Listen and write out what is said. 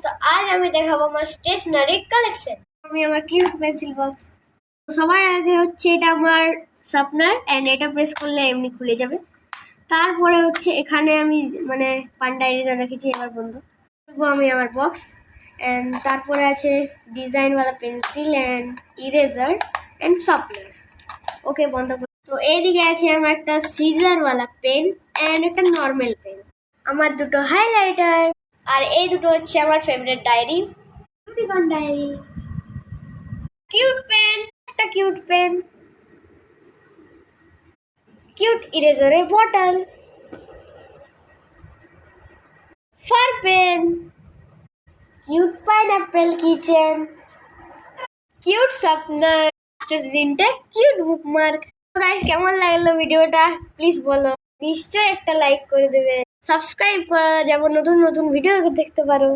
তো আজ আমি দেখাবো আমার স্টেশনারি কালেকশন। আমি আমার কিউট পেন্সিল বক্স। সবার আগে হচ্ছে এটা আমার শার্পনার এন্ড এটা প্রেস করলে এমনি খুলে যাবে। তারপরে হচ্ছে এখানে আমি মানে পান্ডা ইরেজার রেখেছি এবার বন্ধ করবো আমি আমার বক্স। এন্ড তারপরে আছে ডিজাইনওয়ালা pencil and eraser and sharpener. Okay বন্ধ করব। তো এইদিকে আছে আমার একটা সিজারওয়ালা পেন এন্ড একটা নর্মাল পেন, আমার দুটো হাইলাইটার, আর এই দুটো হচ্ছে আমার ফেভারিট ডায়েরি, বিউটিকন ডায়েরি, কিউট পেন, একটা কিউট পেন, কিউট ইরেজারের bottle, fur pen, cute pineapple keychain, cute sharpener, তিনটে কিউট বুকমার্ক। গাইস কেমন লাগলো ভিডিওটা প্লিজ বলো, নিশ্চয়ই একটা লাইক করে দেবে, সাবস্ক্রাইব যেমন নতুন নতুন ভিডিও দেখতে পারো।